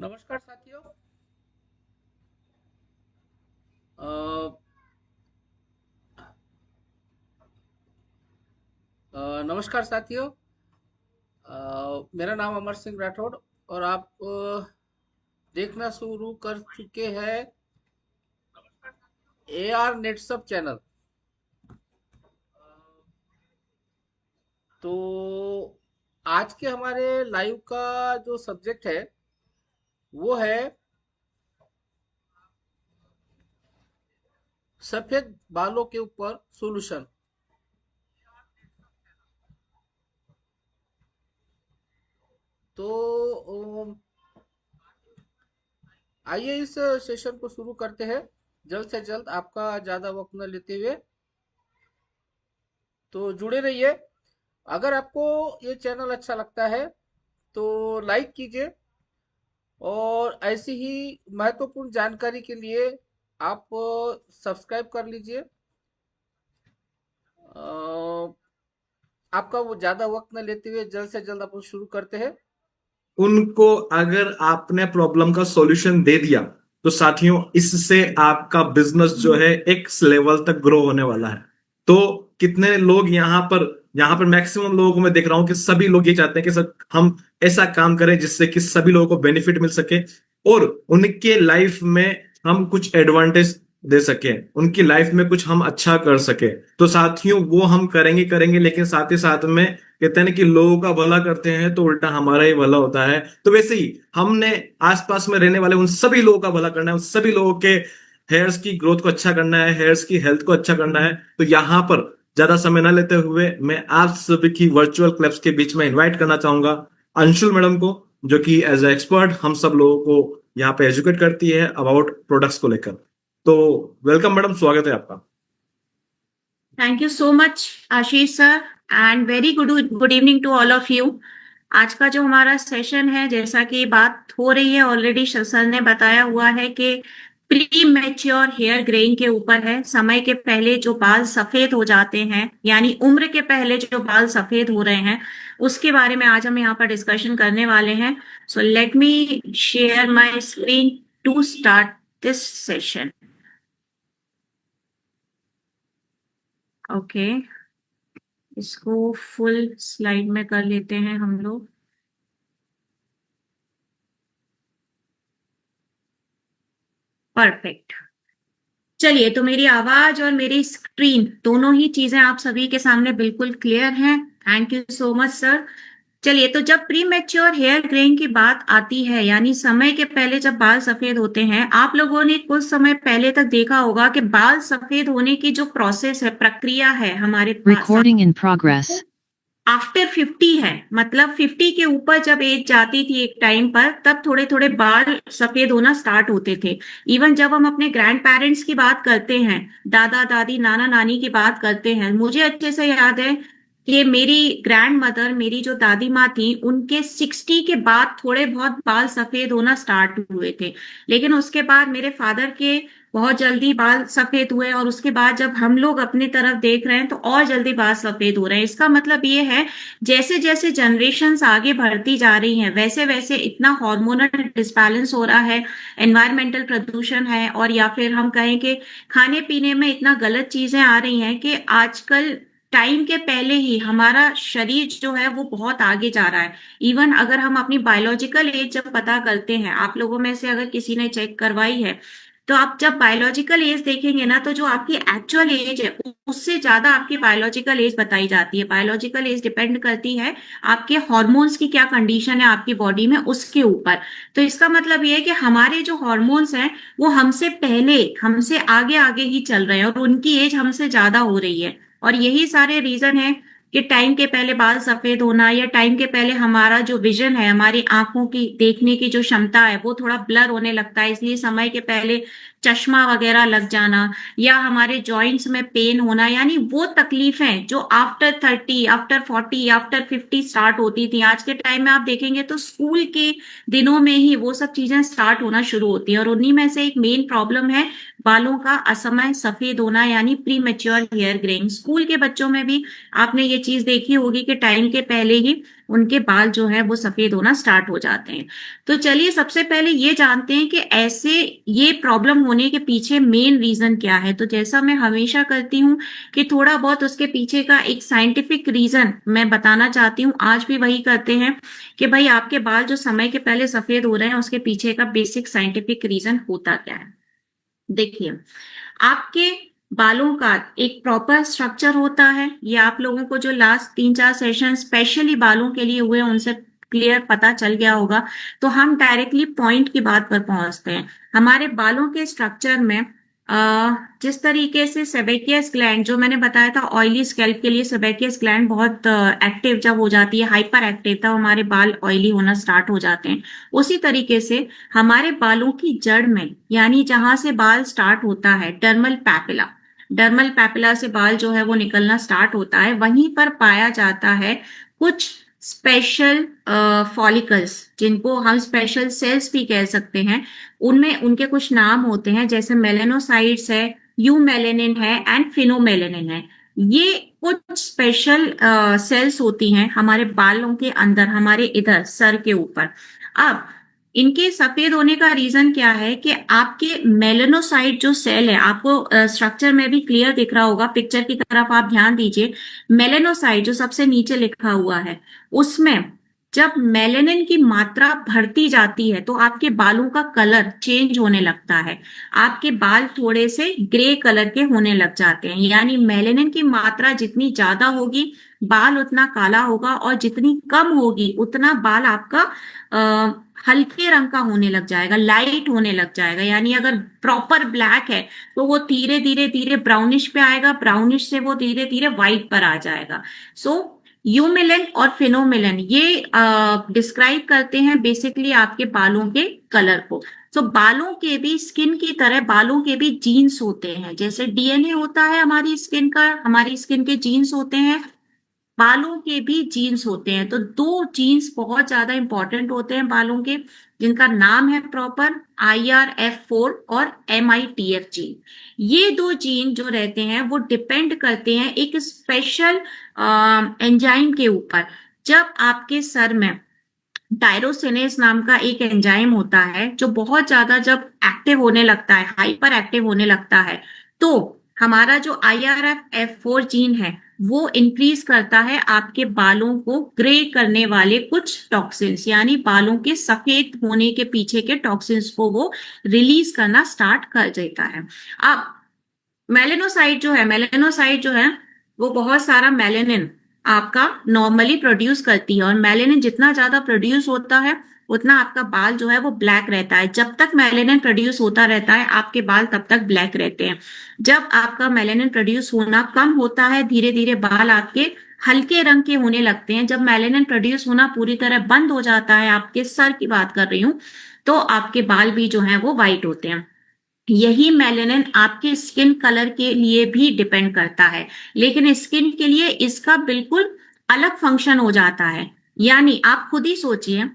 नमस्कार साथियों। अ, नमस्कार साथियों। मेरा नाम अमर सिंह राठौड़ और आप देखना शुरू कर चुके हैं AR नेटसप चैनल। तो आज के हमारे लाइव का जो सब्जेक्ट है वो है सफेद बालों के ऊपर सॉल्यूशन। तो आइए इस सेशन को शुरू करते हैं जल्द से जल्द, आपका ज्यादा वक्त न लेते हुए। तो जुड़े रहिए। अगर आपको ये चैनल अच्छा लगता है तो लाइक कीजिए और ऐसी ही महत्वपूर्ण जानकारी के लिए आप सब्सक्राइब कर लीजिए। अ, आपका वो ज्यादा वक्त न लेते हुए जल्द से जल्द आप शुरू करते हैं। उनको अगर आपने प्रॉब्लम का सॉल्यूशन दे दिया तो साथियों इससे आपका बिजनेस जो है एक लेवल तक ग्रो होने वाला है। तो कितने लोग यहाँ पर मैक्सिमम लोगों को मैं देख रहा हूं कि सभी लोग ये चाहते हैं कि सब हम ऐसा काम करें जिससे कि सभी लोगों को बेनिफिट मिल सके और उनके लाइफ में हम कुछ एडवांटेज दे सके, उनकी लाइफ में कुछ हम अच्छा कर सके। तो साथियों वो हम करेंगे करेंगे, लेकिन साथ ही साथ में कहते हैं ना कि लोगों का भला करते हैं तो उल्टा हमारा ही भला होता है। तो वैसे ही हमने आसपास में रहने वाले उन सभी लोगों का भला करना है, उन सभी लोगों के हेयर्स की ग्रोथ को अच्छा करना है, हेयर्स की हेल्थ को अच्छा करना है। तो यहाँ पर ज्यादा समय ना लेते हुए मैं आप सभी की वर्चुअल क्लब्स के बीच में इन्वाइट करना चाहूंगा अंशुल मैडम को, जो कि एज ए एक्सपर्ट हम सब लोगों को यहाँ पे एजुकेट करती है अबाउट प्रोडक्ट्स को लेकर। तो वेलकम मैडम, स्वागत है आपका। Thank you so much Ashish sir and very good evening to all of you. आज का जो हमारा सेशन है, जैसा कि बात हो रही है ऑलरेडी सर ने बताया हुआ है कि प्री मैच्योर हेयर ग्रेइंग के ऊपर है। समय के पहले जो बाल सफेद हो जाते हैं, यानी उम्र के पहले जो बाल सफेद हो रहे हैं, उसके बारे में आज हम यहाँ पर डिस्कशन करने वाले हैं। So let me share my screen to start this session. Okay, इसको फुल स्लाइड में कर लेते हैं हम लोग। परफेक्ट। चलिए, तो मेरी आवाज और मेरी स्क्रीन दोनों ही चीजें आप सभी के सामने बिल्कुल क्लियर हैं। Thank you so much sir. चलिए, तो जब प्री मैच्योर हेयर ग्रेइंग की बात आती है, यानी समय के पहले जब बाल सफेद होते हैं, आप लोगों ने कुछ समय पहले तक देखा होगा कि बाल सफेद होने की जो प्रोसेस है, प्रक्रिया है हमारे पास, Recording in progress. आफ्टर 50 है। मतलब 50 के ऊपर जब एज जाती थी एक टाइम पर, तब थोड़े थोड़े बाल सफेद होना स्टार्ट होते थे। इवन जब हम अपने ग्रैंड पेरेंट्स की बात करते हैं, दादा दादी नाना नानी की बात करते हैं, मुझे अच्छे से याद है कि मेरी ग्रैंड मदर, मेरी जो दादी माँ थी, उनके 60 के बाद थोड़े बहुत बाल सफेद होना स्टार्ट हुए थे। लेकिन उसके बाद मेरे फादर के बहुत जल्दी बाल सफेद हुए, और उसके बाद जब हम लोग अपनी तरफ देख रहे हैं तो और जल्दी बाल सफेद हो रहे हैं। इसका मतलब ये है, जैसे जैसे जनरेशन्स आगे बढ़ती जा रही हैं, वैसे वैसे इतना हार्मोनल डिसबैलेंस हो रहा है, एनवायरमेंटल प्रदूषण है, और या फिर हम कहें कि खाने पीने में इतना गलत चीजें आ रही हैं कि आजकल टाइम के पहले ही हमारा शरीर जो है वो बहुत आगे जा रहा है। इवन अगर हम अपनी बायोलॉजिकल एज जब पता करते हैं, आप लोगों में से अगर किसी ने चेक करवाई है, तो आप जब बायोलॉजिकल एज देखेंगे ना, तो जो आपकी एक्चुअल एज है उससे ज्यादा आपकी बायोलॉजिकल एज बताई जाती है। बायोलॉजिकल एज डिपेंड करती है आपके हार्मोन्स की क्या कंडीशन है आपकी बॉडी में, उसके ऊपर। तो इसका मतलब ये है कि हमारे जो हार्मोन्स हैं वो हमसे पहले, हमसे आगे आगे ही चल रहे हैं, और उनकी एज हमसे ज्यादा हो रही है। और यही सारे रीजन है कि टाइम के पहले बाल सफेद होना, या टाइम के पहले हमारा जो विजन है, हमारी आंखों की देखने की जो क्षमता है, वो थोड़ा ब्लर होने लगता है। इसलिए समय के पहले चश्मा वगैरह लग जाना, या हमारे जॉइंट्स में पेन होना, यानी वो तकलीफें जो आफ्टर 30, आफ्टर 40, आफ्टर 50 स्टार्ट होती थी, आज के टाइम में आप देखेंगे तो स्कूल के दिनों में ही वो सब चीजें स्टार्ट होना शुरू होती है। और उन्हीं में से एक मेन प्रॉब्लम है बालों का असमय सफेद होना, यानी premature hair greying. School के बच्चों में भी आपने ये चीज देखी होगी कि टाइम के पहले ही उनके बाल जो है वो सफेद होना स्टार्ट हो जाते हैं। तो चलिए सबसे पहले ये जानते हैं कि ऐसे ये प्रॉब्लम होने के पीछे मेन रीजन क्या है। तो जैसा मैं हमेशा करती हूँ कि थोड़ा बहुत उसके पीछे का एक साइंटिफिक रीजन मैं बताना चाहती हूँ, आज भी वही करते हैं कि भाई आपके बाल जो समय के पहले सफेद हो रहे हैं उसके पीछे का बेसिक साइंटिफिक रीजन होता क्या है। देखिए, आपके बालों का एक प्रॉपर स्ट्रक्चर होता है, ये आप लोगों को जो लास्ट 3-4 सेशन स्पेशली बालों के लिए हुए उनसे क्लियर पता चल गया होगा। तो हम डायरेक्टली पॉइंट की बात पर पहुंचते हैं। हमारे बालों के स्ट्रक्चर में जिस तरीके से सेबेकियस ग्लैंड जो मैंने बताया था ऑयली स्कैल्प के लिए, सेबेकियस ग्लैंड बहुत एक्टिव जब हो जाती है, हाइपर एक्टिव, तब हमारे बाल ऑयली होना स्टार्ट हो जाते हैं। उसी तरीके से हमारे बालों की जड़ में, यानी जहां से बाल स्टार्ट होता है, डर्मल पैपिला से बाल जो है वो निकलना स्टार्ट होता है, वहीं पर पाया जाता है कुछ स्पेशल फॉलिकल्स, जिनको हम स्पेशल सेल्स भी कह सकते हैं। उनमें उनके कुछ नाम होते हैं, जैसे मेलेनोसाइट्स है, यूमेलेनिन है एंड फिनोमेलेनिन है। ये कुछ स्पेशल सेल्स होती हैं हमारे बालों के अंदर, हमारे इधर सर के ऊपर। अब इनके सफेद होने का रीजन क्या है कि आपके मेलेनोसाइट जो सेल है, आपको स्ट्रक्चर में भी क्लियर दिख रहा होगा, पिक्चर की तरफ आप ध्यान दीजिए। मेलेनोसाइट जो सबसे नीचे लिखा हुआ है, उसमें जब मेलेनिन की मात्रा बढ़ती जाती है तो आपके बालों का कलर चेंज होने लगता है, आपके बाल थोड़े से ग्रे कलर के होने लग जाते हैं। यानी मेलेनिन की मात्रा जितनी ज्यादा होगी बाल उतना काला होगा, और जितनी कम होगी उतना बाल आपका हल्के रंग का होने लग जाएगा, लाइट होने लग जाएगा। यानी अगर प्रॉपर ब्लैक है तो वो धीरे धीरे धीरे ब्राउनिश पे आएगा, ब्राउनिश से वो धीरे धीरे व्हाइट पर आ जाएगा। सो यूमिलन और फिनोमिलन ये डिस्क्राइब करते हैं बेसिकली आपके बालों के कलर को। तो बालों के भी, स्किन की तरह बालों के भी जीन्स होते हैं, जैसे डीएनए होता है हमारी स्किन का, हमारी स्किन के जीन्स होते हैं, बालों के भी जीन्स होते हैं। तो दो जीन्स बहुत ज्यादा इंपॉर्टेंट होते हैं बालों के, जिनका नाम है प्रॉपर IRF4 और MITF जीन। ये दो जीन जो रहते हैं वो डिपेंड करते हैं एक स्पेशल एंजाइम के ऊपर। जब आपके सर में टायरोसिनेस नाम का एक एंजाइम होता है जो बहुत ज्यादा जब एक्टिव होने लगता है, हाइपर एक्टिव होने लगता है, तो हमारा जो IRF4 जीन है वो इंक्रीज करता है आपके बालों को ग्रे करने वाले कुछ टॉक्सिन्स, यानी बालों के सफेद होने के पीछे के टॉक्सिन्स को वो रिलीज करना स्टार्ट कर देता है। अब मेलेनोसाइट जो है वो बहुत सारा मेलेनिन आपका नॉर्मली प्रोड्यूस करती है, और मेलेनिन जितना ज्यादा प्रोड्यूस होता है उतना आपका बाल जो है वो ब्लैक रहता है। जब तक मेलेनिन प्रोड्यूस होता रहता है आपके बाल तब तक ब्लैक रहते हैं। जब आपका मेलेनिन प्रोड्यूस होना कम होता है, धीरे धीरे बाल आपके हल्के रंग के होने लगते हैं। जब मेलेनिन प्रोड्यूस होना पूरी तरह बंद हो जाता है, आपके सर की बात कर रही हूं, तो आपके बाल भी जो है वो व्हाइट होते हैं। यही मेलेनिन आपके स्किन कलर के लिए भी डिपेंड करता है, लेकिन स्किन के लिए इसका बिल्कुल अलग फंक्शन हो जाता है। यानी आप खुद ही सोचिए,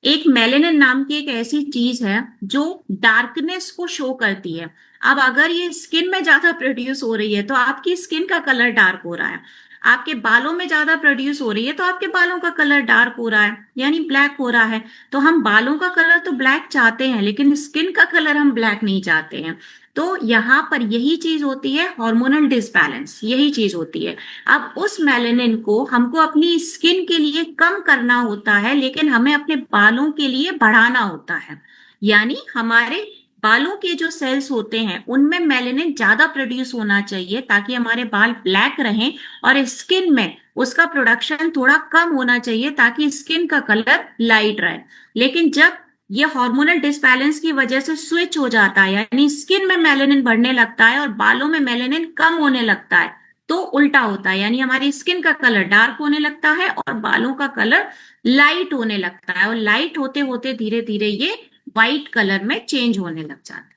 एक मेलेनिन नाम की एक ऐसी चीज है जो डार्कनेस को शो करती है। अब अगर ये स्किन में ज्यादा प्रोड्यूस हो रही है तो आपकी स्किन का कलर डार्क हो रहा है, आपके बालों में ज्यादा प्रोड्यूस हो रही है तो आपके बालों का कलर डार्क हो रहा है, यानी ब्लैक हो रहा है। तो हम बालों का कलर तो ब्लैक चाहते हैं, लेकिन स्किन का कलर हम ब्लैक नहीं चाहते हैं। तो यहाँ पर यही चीज होती है, हार्मोनल डिसबैलेंस, यही चीज होती है। अब उस मेलेनिन को हमको अपनी स्किन के लिए कम करना होता है, लेकिन हमें अपने बालों के लिए बढ़ाना होता है। यानी हमारे बालों के जो सेल्स होते हैं उनमें मेलेनिन ज्यादा प्रोड्यूस होना चाहिए ताकि हमारे बाल ब्लैक रहें, और स्किन में उसका प्रोडक्शन थोड़ा कम होना चाहिए ताकि स्किन का कलर लाइट रहे। लेकिन जब ये हार्मोनल डिसबैलेंस की वजह से स्विच हो जाता है, यानी स्किन में मेलेनिन बढ़ने लगता है और बालों में मेलेनिन कम होने लगता है, तो उल्टा होता है। यानी हमारी स्किन का कलर डार्क होने लगता है और बालों का कलर लाइट होने लगता है, और लाइट होते होते धीरे धीरे ये व्हाइट कलर में चेंज होने लग जाता है।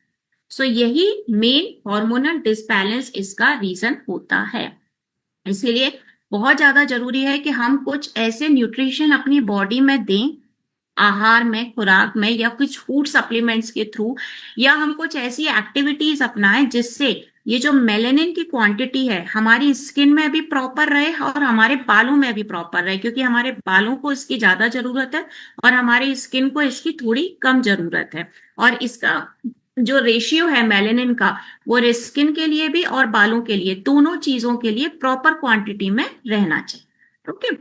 सो यही मेन हार्मोनल डिसबैलेंस इसका रीजन होता है। इसलिए बहुत ज्यादा जरूरी है कि हम कुछ ऐसे न्यूट्रिशन अपनी बॉडी में दें, आहार में, खुराक में, या कुछ फूड सप्लीमेंट्स के थ्रू, या हम कुछ ऐसी एक्टिविटीज अपनाएं जिससे ये जो मेलेनिन की क्वांटिटी है हमारी स्किन में भी प्रॉपर रहे और हमारे बालों में भी प्रॉपर रहे, क्योंकि हमारे बालों को इसकी ज्यादा जरूरत है और हमारी स्किन को इसकी थोड़ी कम जरूरत है। और इसका जो रेशियो है मेलेनिन का, वो स्किन के लिए भी और बालों के लिए, दोनों चीजों के लिए प्रॉपर क्वांटिटी में रहना चाहिए। ओके,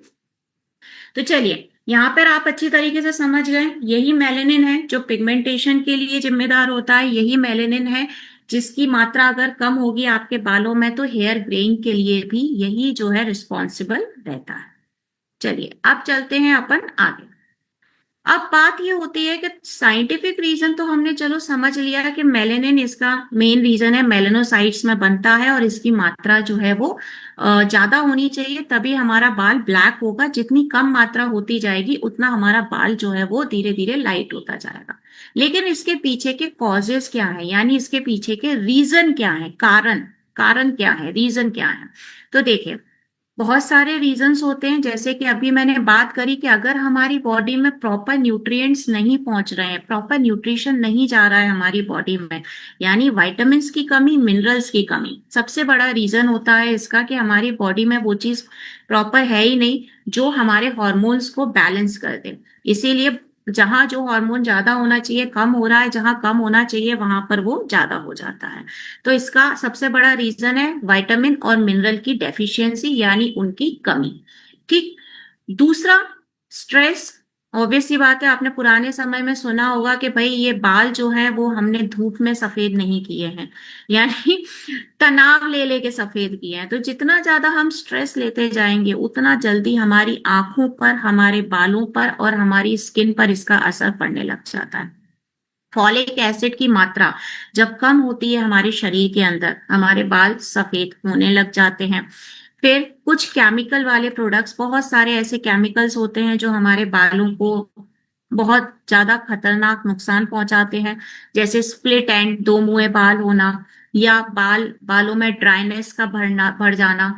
तो चलिए यहाँ पर आप अच्छी तरीके से समझ गए, यही मेलेनिन है जो पिगमेंटेशन के लिए जिम्मेदार होता है, यही मेलेनिन है जिसकी मात्रा अगर कम होगी आपके बालों में तो हेयर ग्रेइंग के लिए भी यही जो है रिस्पॉन्सिबल रहता है। चलिए अब चलते हैं अपन आगे। अब बात ये होती है कि साइंटिफिक रीजन तो हमने चलो समझ लिया है कि मेलेनिन इसका मेन रीजन है, मेलेनोसाइट्स में बनता है और इसकी मात्रा जो है वो ज्यादा होनी चाहिए, तभी हमारा बाल ब्लैक होगा। जितनी कम मात्रा होती जाएगी उतना हमारा बाल जो है वो धीरे धीरे लाइट होता जाएगा। लेकिन इसके पीछे के कॉजेस क्या है, यानी इसके पीछे के रीजन क्या है, कारण कारण क्या है, रीजन क्या है। तो देखिए बहुत सारे रीजंस होते हैं, जैसे कि अभी मैंने बात करी कि अगर हमारी बॉडी में प्रॉपर न्यूट्रिएंट्स नहीं पहुंच रहे हैं, प्रॉपर न्यूट्रिशन नहीं जा रहा है हमारी बॉडी में, यानी विटामिन्स की कमी, मिनरल्स की कमी, सबसे बड़ा रीजन होता है इसका कि हमारी बॉडी में वो चीज प्रॉपर है ही नहीं जो हमारे हॉर्मोन्स को बैलेंस कर दे। इसीलिए जहां जो हार्मोन ज्यादा होना चाहिए कम हो रहा है, जहां कम होना चाहिए वहां पर वो ज्यादा हो जाता है। तो इसका सबसे बड़ा रीजन है विटामिन और मिनरल की डेफिशिएंसी, यानी उनकी कमी। ठीक। दूसरा, स्ट्रेस। ऑब्वियस सी बात है, आपने पुराने समय में सुना होगा कि भाई ये बाल जो है वो हमने धूप में सफेद नहीं किए हैं, यानी तनाव ले लेके सफेद किए हैं। तो जितना ज्यादा हम स्ट्रेस लेते जाएंगे उतना जल्दी हमारी आंखों पर, हमारे बालों पर और हमारी स्किन पर इसका असर पड़ने लग जाता है। फॉलिक एसिड की मात्रा जब कम होती है हमारे शरीर के अंदर, हमारे बाल सफेद होने लग जाते हैं। फिर कुछ केमिकल वाले प्रोडक्ट्स, बहुत सारे ऐसे केमिकल्स होते हैं जो हमारे बालों को बहुत ज्यादा खतरनाक नुकसान पहुंचाते हैं, जैसे स्प्लिट एंड, दो मुंहे बाल होना, या बालों में ड्राइनेस का बढ़ जाना,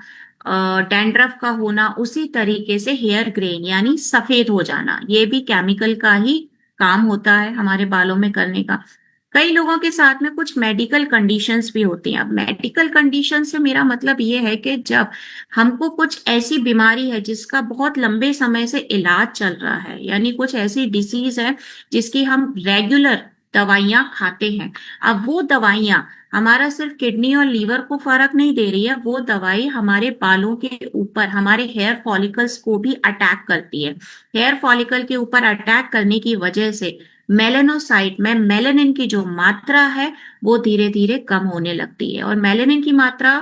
डैंड्रफ का होना, उसी तरीके से हेयर ग्रेन यानी सफेद हो जाना, ये भी केमिकल का ही काम होता है हमारे बालों में करने का। कई लोगों के साथ में कुछ मेडिकल कंडीशंस भी होती हैं। अब मेडिकल कंडीशन से मेरा मतलब ये है कि जब हमको कुछ ऐसी बीमारी है जिसका बहुत लंबे समय से इलाज चल रहा है, यानी कुछ ऐसी डिसीज है जिसकी हम रेगुलर दवाइयां खाते हैं। अब वो दवाइयां हमारा सिर्फ किडनी और लीवर को फर्क नहीं दे रही है, वो दवाई हमारे बालों के ऊपर, हमारे हेयर फॉलिकल्स को भी अटैक करती है। हेयर फॉलिकल के ऊपर अटैक करने की वजह से मेलेनोसाइट में मेलेनिन की जो मात्रा है वो धीरे धीरे कम होने लगती है। और मेलेनिन की मात्रा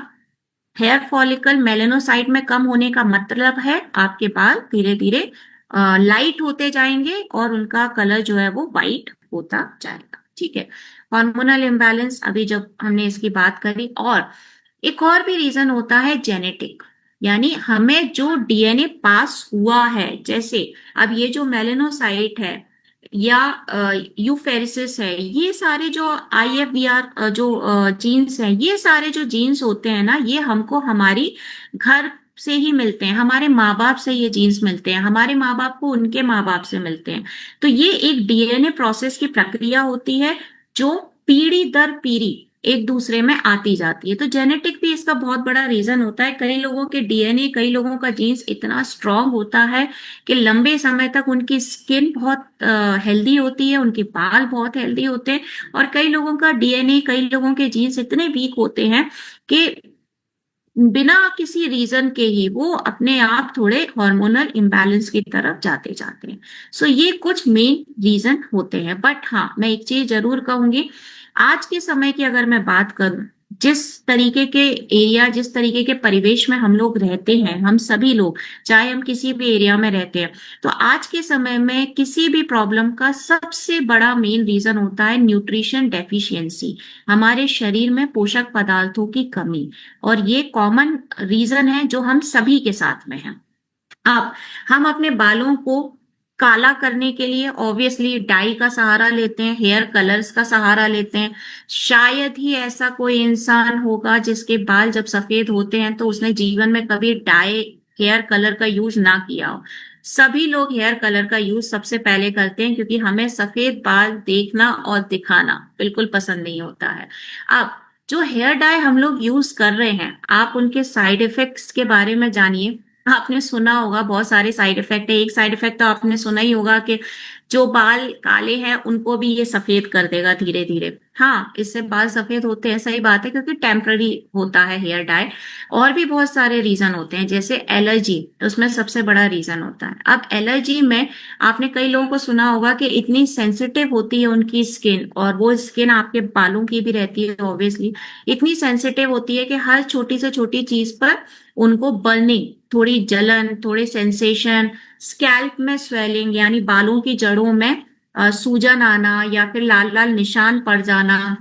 हेयर फॉलिकल मेलेनोसाइट में कम होने का मतलब है आपके बाल धीरे धीरे लाइट होते जाएंगे और उनका कलर जो है वो वाइट होता जाएगा। ठीक है, हार्मोनल इम्बैलेंस अभी जब हमने इसकी बात करी। और एक और भी रीजन होता है जेनेटिक, यानी हमें जो डीएनए पास हुआ है, जैसे अब ये जो मेलेनोसाइट है या यूफेरिसिस है, ये सारे जो आईएफबीआर जो जीन्स हैं, ये सारे जो जीन्स होते हैं ना, ये हमको हमारी घर से ही मिलते हैं, हमारे माँ बाप से ये जीन्स मिलते हैं, हमारे माँ बाप को उनके माँ बाप से मिलते हैं। तो ये एक डीएनए प्रोसेस की प्रक्रिया होती है जो पीढ़ी दर पीढ़ी एक दूसरे में आती जाती है। तो जेनेटिक भी इसका बहुत बड़ा रीजन होता है। कई लोगों के डीएनए, कई लोगों का जीन्स इतना स्ट्रांग होता है कि लंबे समय तक उनकी स्किन बहुत हेल्दी होती है, उनके बाल बहुत हेल्दी होते हैं। और कई लोगों का डीएनए, कई लोगों के जीन्स इतने वीक होते हैं कि बिना किसी रीजन के ही वो अपने आप थोड़े हार्मोनल इम्बैलेंस की तरफ जाते जाते हैं। सो ये कुछ मेन रीजन होते हैं। बट हाँ, मैं एक चीज जरूर कहूंगी, आज के समय की अगर मैं बात करूं, जिस तरीके के एरिया, जिस तरीके के परिवेश में हम लोग रहते हैं, हम सभी लोग, चाहे हम किसी भी एरिया में रहते हैं, तो आज के समय में किसी भी प्रॉब्लम का सबसे बड़ा मेन रीजन होता है न्यूट्रिशन डेफिशिएंसी, हमारे शरीर में पोषक पदार्थों की कमी। और ये कॉमन रीजन है जो हम सभी के साथ में है। अब हम अपने बालों को काला करने के लिए ऑब्वियसली डाई का सहारा लेते हैं, हेयर कलर्स का सहारा लेते हैं। शायद ही ऐसा कोई इंसान होगा जिसके बाल जब सफेद होते हैं तो उसने जीवन में कभी डाई हेयर कलर का यूज ना किया हो। सभी लोग हेयर कलर का यूज सबसे पहले करते हैं, क्योंकि हमें सफेद बाल देखना और दिखाना बिल्कुल पसंद नहीं होता है। अब जो हेयर डाई हम लोग यूज कर रहे हैं, आप उनके साइड इफेक्ट्स के बारे में जानिए। आपने सुना होगा बहुत सारे साइड इफेक्ट है। एक साइड इफेक्ट तो आपने सुना ही होगा कि जो बाल काले हैं उनको भी ये सफेद कर देगा धीरे धीरे। हाँ, इससे बाल सफेद होते हैं, सही बात है, क्योंकि टेम्पररी होता है हेयर डाई। और भी बहुत सारे रीजन होते हैं, जैसे एलर्जी, उसमें सबसे बड़ा रीजन होता है। अब एलर्जी में आपने कई लोगों को सुना होगा कि इतनी सेंसिटिव होती है उनकी स्किन, और वो स्किन आपके बालों की भी रहती है ऑब्वियसली, इतनी सेंसिटिव होती है कि हर छोटी से छोटी चीज पर उनको बर्निंग, थोड़ी जलन, थोड़े सेंसेशन, स्कैल्प में स्वेलिंग यानी बालों की जड़ों में सूजन आना, या फिर लाल लाल निशान पड़ जाना।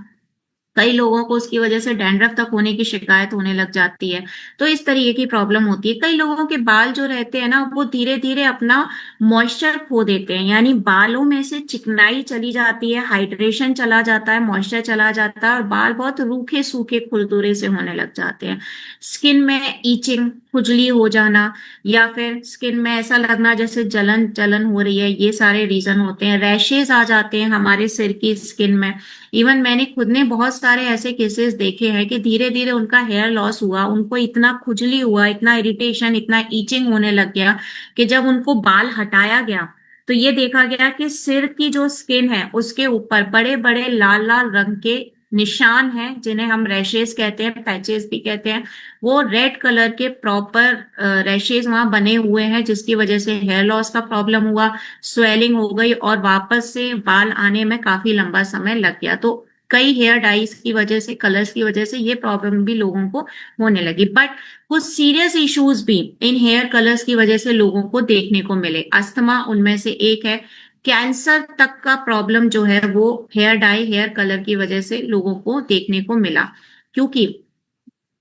कई लोगों को उसकी वजह से डैंड्रफ तक होने की शिकायत होने लग जाती है। तो इस तरीके की प्रॉब्लम होती है। कई लोगों के बाल जो रहते हैं ना, वो धीरे धीरे अपना मॉइस्चर खो देते हैं, यानी बालों में से चिकनाई चली जाती है, हाइड्रेशन चला जाता है, मॉइस्चर चला जाता है, और बाल बहुत रूखे सूखे खुरदुरे से होने लग जाते हैं। स्किन में ईचिंग, खुजली हो जाना, या फिर स्किन में ऐसा लगना जैसे जलन जलन हो रही है, ये सारे रीजन होते हैं। रैशेज आ जाते हैं हमारे सिर की स्किन में। इवन मैंने खुद ने बहुत सारे ऐसे केसेस देखे हैं कि धीरे धीरे उनका हेयर लॉस हुआ, उनको इतना खुजली हुआ, इतना इरिटेशन, इतना ईचिंग होने लग गया कि जब उनको बाल हटाया गया तो ये देखा गया कि सिर की जो स्किन है उसके ऊपर बड़े बड़े लाल लाल रंग के निशान हैं, जिन्हें हम रैशेज कहते हैं, पैचेस भी कहते हैं। वो रेड कलर के प्रॉपर रैशेज वहां बने हुए हैं, जिसकी वजह से हेयर लॉस का प्रॉब्लम हुआ, स्वेलिंग हो गई, और वापस से बाल आने में काफी लंबा समय लग गया। तो कई हेयर डाइज की वजह से, कलर्स की वजह से ये प्रॉब्लम भी लोगों को होने लगी। बट कुछ सीरियस इश्यूज भी इन हेयर कलर्स की वजह से लोगों को देखने को मिले। अस्थमा उनमें से एक है। कैंसर तक का प्रॉब्लम जो है वो हेयर डाई, हेयर कलर की वजह से लोगों को देखने को मिला। क्योंकि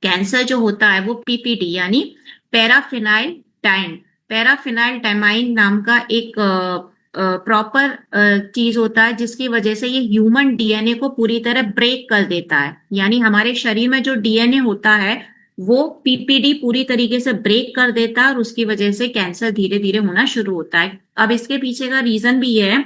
कैंसर जो होता है वो पीपीडी यानी पैराफिनाइल डाइन, पैराफिनाइल डाइमाइन नाम का एक प्रॉपर चीज होता है, जिसकी वजह से ये ह्यूमन डीएनए को पूरी तरह ब्रेक कर देता है। यानी हमारे शरीर में जो डीएनए होता है वो पीपीडी पूरी तरीके से ब्रेक कर देता है, और उसकी वजह से कैंसर धीरे धीरे होना शुरू होता है। अब इसके पीछे का रीजन भी ये है,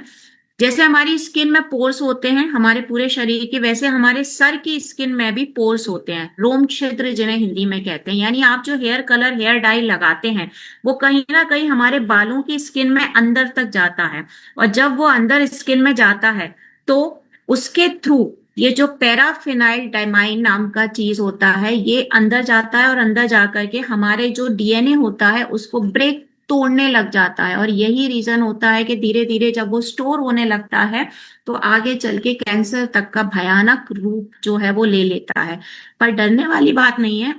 जैसे हमारी स्किन में पोर्स होते हैं हमारे पूरे शरीर के, वैसे हमारे सर की स्किन में भी पोर्स होते हैं, रोम छिद्र जिन्हें हिंदी में कहते हैं। यानी आप जो हेयर कलर, हेयर डाई लगाते हैं वो कहीं ना कहीं हमारे बालों की स्किन में अंदर तक जाता है, और जब वो अंदर स्किन में जाता है तो उसके थ्रू ये जो पैराफिनाइल डाइमाइन नाम का चीज होता है ये अंदर जाता है, और अंदर जाकर के हमारे जो डीएनए होता है उसको ब्रेक, तोड़ने लग जाता है। और यही रीजन होता है कि धीरे धीरे जब वो स्टोर होने लगता है तो आगे चल के कैंसर तक का भयानक रूप जो है वो ले लेता है। पर डरने वाली बात नहीं है।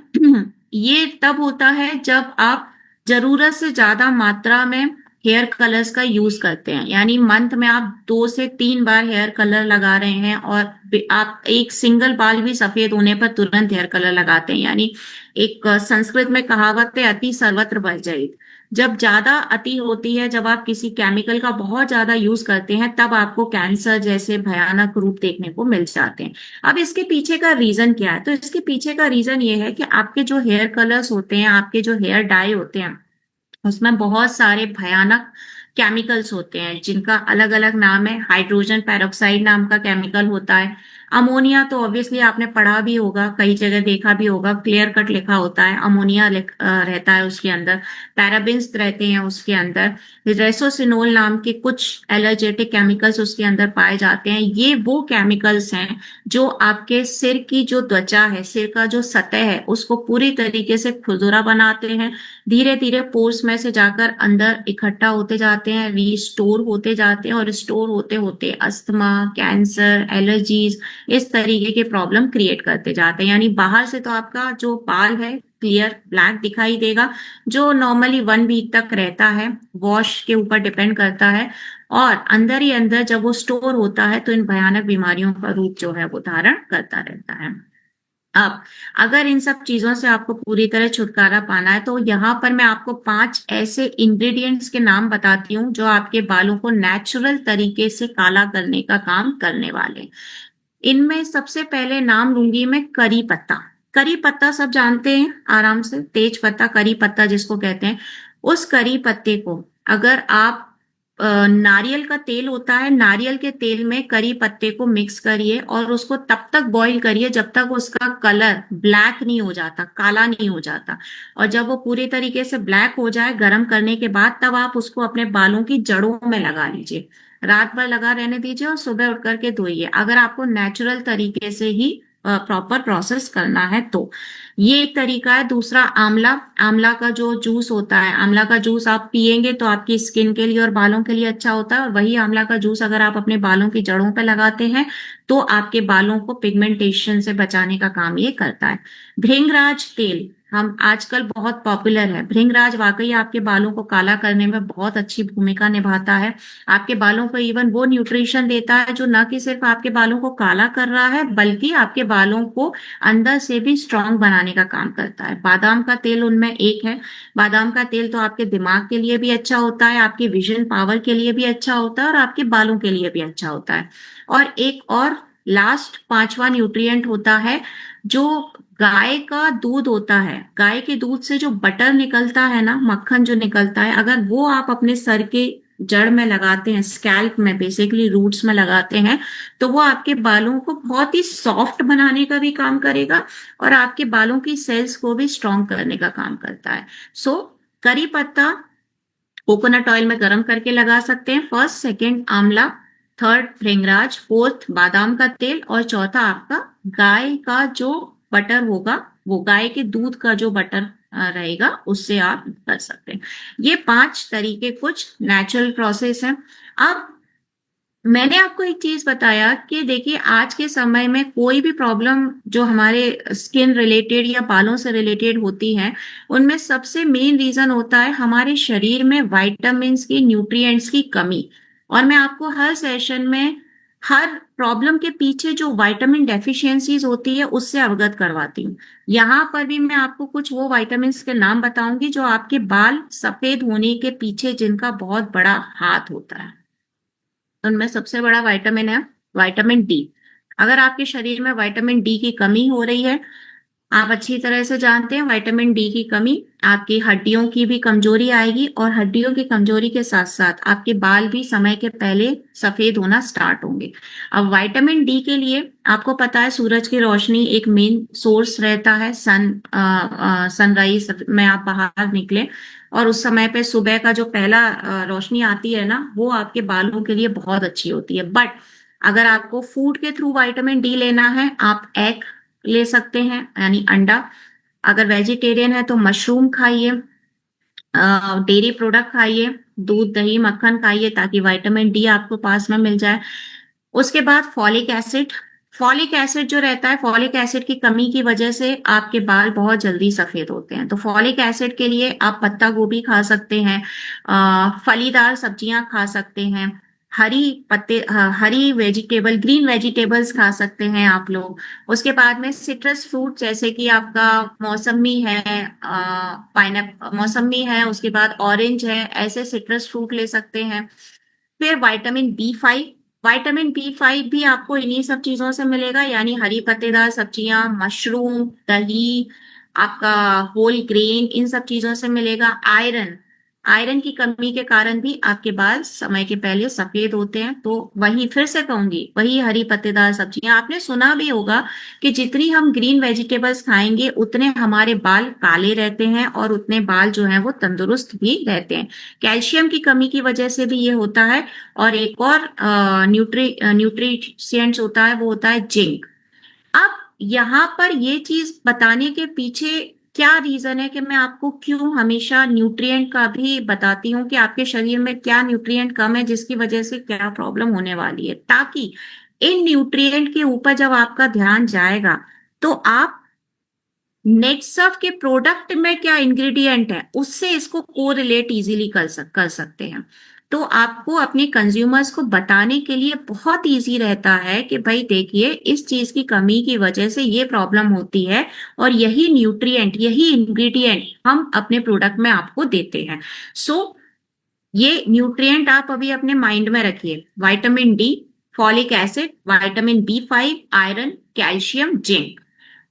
ये तब होता है जब आप जरूरत से ज्यादा मात्रा में हेयर कलर्स का यूज करते हैं, यानी मंथ में आप 2 से 3 बार हेयर कलर लगा रहे हैं, और आप एक सिंगल बाल भी सफेद होने पर तुरंत हेयर कलर लगाते हैं। यानी एक संस्कृत में कहावत है, अति सर्वत्र वर्जयित। जब ज्यादा अति होती है, जब आप किसी केमिकल का बहुत ज्यादा यूज करते हैं, तब आपको कैंसर जैसे भयानक रूप देखने को मिल जाते हैं। अब इसके पीछे का रीजन क्या है? तो इसके पीछे का रीजन ये है कि आपके जो हेयर कलर्स होते हैं, आपके जो हेयर डाई होते हैं, उसमें बहुत सारे भयानक केमिकल्स होते हैं जिनका अलग अलग नाम है। हाइड्रोजन पेरोक्साइड नाम का केमिकल होता है। अमोनिया तो ऑब्वियसली आपने पढ़ा भी होगा, कई जगह देखा भी होगा, क्लियर कट लिखा होता है, अमोनिया रहता है उसके अंदर। पैराबिन्स रहते हैं उसके अंदर। रेसोसिनोल नाम के कुछ एलर्जेटिक केमिकल्स उसके अंदर पाए जाते हैं। ये वो केमिकल्स हैं जो आपके सिर की जो त्वचा है, सिर का जो सतह है, उसको पूरी तरीके से खुरदुरा बनाते हैं। धीरे धीरे पोर्स में से जाकर अंदर इकट्ठा होते जाते हैं, रीस्टोर होते जाते हैं, और स्टोर होते होते अस्थमा, कैंसर, एलर्जीज, इस तरीके के प्रॉब्लम क्रिएट करते जाते हैं। यानी बाहर से तो आपका जो बाल है क्लियर ब्लैक दिखाई देगा, जो नॉर्मली 1 वीक तक रहता है, वॉश के ऊपर डिपेंड करता है, और अंदर ही अंदर जब वो स्टोर होता है तो इन भयानक बीमारियों का रूप जो है वो धारण करता रहता है। अब अगर इन सब चीजों से आपको पूरी तरह छुटकारा पाना है तो यहाँ पर मैं आपको 5 ऐसे इंग्रेडिएंट्स के नाम बताती हूँ जो आपके बालों को नेचुरल तरीके से काला करने का काम करने वाले। इनमें सबसे पहले नाम लूंगी मैं करी पत्ता। करी पत्ता सब जानते हैं आराम से, तेज पत्ता, करी पत्ता जिसको कहते हैं। उस करी पत्ते को अगर आप नारियल का तेल होता है, नारियल के तेल में करी पत्ते को मिक्स करिए और उसको तब तक बॉईल करिए जब तक उसका कलर ब्लैक नहीं हो जाता, काला नहीं हो जाता। और जब वो पूरी तरीके से ब्लैक हो जाए गरम करने के बाद, तब आप उसको अपने बालों की जड़ों में लगा लीजिए। रात भर लगा रहने दीजिए और सुबह उठ करके धोइए, अगर आपको नेचुरल तरीके से ही प्रॉपर प्रोसेस करना है तो। ये एक तरीका है। दूसरा, आंवला। आंवला का जो जूस होता है, आंवला का जूस आप पिएंगे तो आपकी स्किन के लिए और बालों के लिए अच्छा होता है। और वही आंवला का जूस अगर आप अपने बालों की जड़ों पे लगाते हैं तो आपके बालों को पिगमेंटेशन से बचाने का काम ये करता है। भृंगराज तेल हम आजकल बहुत पॉपुलर है। भृंगराज वाकई आपके बालों को काला करने में बहुत अच्छी भूमिका निभाता है। आपके बालों को इवन वो न्यूट्रिशन देता है जो न कि सिर्फ आपके बालों को काला कर रहा है, बल्कि आपके बालों को अंदर से भी स्ट्रांग बनाने का काम करता है। बादाम का तेल उनमें एक है। बादाम का तेल तो आपके दिमाग के लिए भी अच्छा होता है, आपकी विजन पावर के लिए भी अच्छा होता है और आपके बालों के लिए भी अच्छा होता है। और एक और लास्ट पांचवा न्यूट्रिएंट होता है जो गाय का दूध होता है। गाय के दूध से जो बटर निकलता है ना, मक्खन जो निकलता है, अगर वो आप अपने सर के जड़ में लगाते हैं, स्कैल्प में, बेसिकली रूट्स में लगाते हैं, तो वो आपके बालों को बहुत ही सॉफ्ट बनाने का भी काम करेगा और आपके बालों की सेल्स को भी स्ट्रांग करने का काम करता है। सो करी पत्ता कोकोनट ऑयल में गर्म करके लगा सकते हैं। फर्स्ट, सेकंड आंवला, थर्ड भृंगराज, फोर्थ बादाम का तेल और चौथा आपका गाय का जो बटर होगा, वो गाय के दूध का जो बटर रहेगा, उससे आप कर सकते हैं। ये 5 तरीके कुछ नेचुरल प्रोसेस हैं। अब मैंने आपको एक चीज बताया कि देखिए, आज के समय में कोई भी प्रॉब्लम जो हमारे स्किन रिलेटेड या बालों से रिलेटेड होती है, उनमें सबसे मेन रीजन होता है हमारे शरीर में विटामिन्स की, न्यूट्रिएंट्स की कमी। और मैं आपको हर सेशन में हर प्रॉब्लम के पीछे जो विटामिन डेफिशिएंसीज होती है उससे अवगत करवाती हूँ। यहाँ पर भी मैं आपको कुछ वो विटामिन्स के नाम बताऊंगी जो आपके बाल सफेद होने के पीछे जिनका बहुत बड़ा हाथ होता है। उनमें सबसे बड़ा विटामिन है विटामिन डी। अगर आपके शरीर में विटामिन डी की कमी हो रही है, आप अच्छी तरह से जानते हैं विटामिन डी की कमी आपकी हड्डियों की भी कमजोरी आएगी और हड्डियों की कमजोरी के साथ साथ आपके बाल भी समय के पहले सफेद होना स्टार्ट होंगे। अब विटामिन डी के लिए आपको पता है सूरज की रोशनी एक मेन सोर्स रहता है। सनराइज में आप बाहर निकले और उस समय पे सुबह का जो पहला रोशनी आती है ना, वो आपके बालों के लिए बहुत अच्छी होती है। बट अगर आपको फूड के थ्रू विटामिन डी लेना है, आप एग ले सकते हैं, यानी अंडा। अगर वेजिटेरियन है तो मशरूम खाइए, डेयरी प्रोडक्ट खाइए, दूध दही मक्खन खाइए ताकि विटामिन डी आपको पास में मिल जाए। उसके बाद फॉलिक एसिड। फॉलिक एसिड जो रहता है, फॉलिक एसिड की कमी की वजह से आपके बाल बहुत जल्दी सफेद होते हैं। तो फॉलिक एसिड के लिए आप पत्ता गोभी खा सकते हैं, फलीदार सब्जियां खा सकते हैं, हरी वेजिटेबल, ग्रीन वेजिटेबल्स खा सकते हैं आप लोग। उसके बाद में सिट्रस फ्रूट जैसे कि आपका मौसमी है, मौसमी है, उसके बाद ऑरेंज है, ऐसे सिट्रस फ्रूट ले सकते हैं। फिर विटामिन बी 5। विटामिन बी 5 भी आपको इन्हीं सब चीजों से मिलेगा, यानी हरी पत्तेदार सब्जियां, मशरूम, दही, आपका होल ग्रेन, इन सब चीजों से मिलेगा। आयरन, आयरन की कमी के कारण भी आपके बाल समय के पहले सफेद होते हैं। तो वही फिर से कहूंगी, वही हरी पत्तेदार सब्जियां। आपने सुना भी होगा कि जितनी हम ग्रीन वेजिटेबल्स खाएंगे उतने हमारे बाल काले रहते हैं और उतने बाल जो हैं वो तंदुरुस्त भी रहते हैं। कैल्शियम की कमी की वजह से भी ये होता है। और एक और न्यूट्रिशेंट्स होता है, वो होता है जिंक। अब यहाँ पर ये चीज बताने के पीछे क्या रीजन है कि मैं आपको क्यों हमेशा न्यूट्रिएंट का भी बताती हूँ कि आपके शरीर में क्या न्यूट्रिएंट कम है जिसकी वजह से क्या प्रॉब्लम होने वाली है, ताकि इन न्यूट्रिएंट के ऊपर जब आपका ध्यान जाएगा तो आप नेक्सफ के प्रोडक्ट में क्या इंग्रेडिएंट है उससे इसको कोरिलेट इजीली कर सकते हैं। तो आपको अपने कंज्यूमर्स को बताने के लिए बहुत इजी रहता है कि भाई देखिए, इस चीज की कमी की वजह से ये प्रॉब्लम होती है और यही न्यूट्रिएंट, यही इंग्रेडिएंट हम अपने प्रोडक्ट में आपको देते हैं। सो ये न्यूट्रिएंट आप अभी अपने माइंड में रखिए, vitamin D, folic acid, vitamin B 5, iron, calcium, zinc.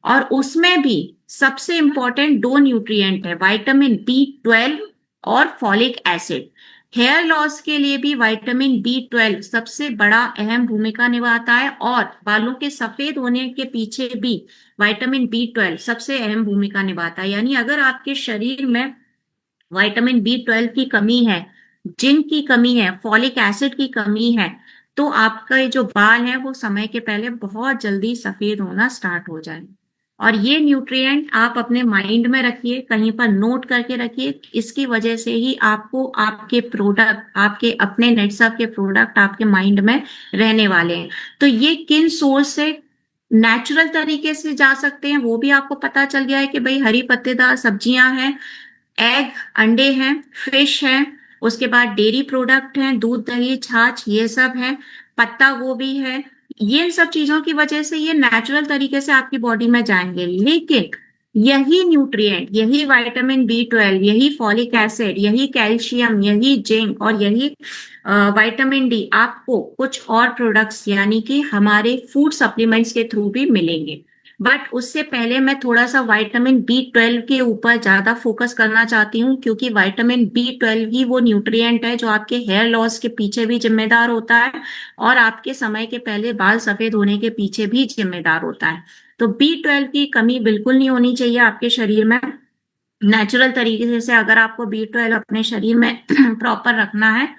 और उसमें भी सबसे इंपॉर्टेंट 2 न्यूट्रिएंट है, विटामिन बी 12 और फॉलिक एसिड। हेयर लॉस के लिए भी विटामिन B12 सबसे बड़ा अहम भूमिका निभाता है, और बालों के सफेद होने के पीछे भी विटामिन B12 सबसे अहम भूमिका निभाता है। यानी अगर आपके शरीर में विटामिन B12 की कमी है, जिंक की कमी है, फॉलिक एसिड की कमी है, तो आपका ये जो बाल है वो समय के पहले बहुत जल्दी सफेद होना स्टार्ट हो जाए। और ये न्यूट्रिएंट आप अपने माइंड में रखिए, कहीं पर नोट करके रखिए। इसकी वजह से ही आपको आपके प्रोडक्ट, आपके अपने नेटसर्फ के प्रोडक्ट आपके माइंड में रहने वाले हैं। तो ये किन सोर्स से नेचुरल तरीके से जा सकते हैं वो भी आपको पता चल गया है कि भाई हरी पत्तेदार सब्जियां हैं, एग, अंडे हैं, फिश है, उसके बाद डेयरी प्रोडक्ट हैं, दूध, दही, छाछ, ये सब है, पत्ता गोभी है। ये सब चीजों की वजह से ये नेचुरल तरीके से आपकी बॉडी में जाएंगे। लेकिन यही न्यूट्रिएंट, यही विटामिन B12, यही फॉलिक एसिड, यही कैल्शियम, यही जिंक और यही विटामिन डी आपको कुछ और प्रोडक्ट्स यानी कि हमारे फूड सप्लीमेंट्स के थ्रू भी मिलेंगे। बट उससे पहले मैं थोड़ा सा विटामिन B12 के ऊपर ज्यादा फोकस करना चाहती हूँ, क्योंकि विटामिन B12 ही वो न्यूट्रिएंट है जो आपके हेयर लॉस के पीछे भी जिम्मेदार होता है और आपके समय के पहले बाल सफेद होने के पीछे भी जिम्मेदार होता है। तो B12 की कमी बिल्कुल नहीं होनी चाहिए आपके शरीर में। नेचुरल तरीके से अगर आपको B12 अपने शरीर में प्रॉपर रखना है,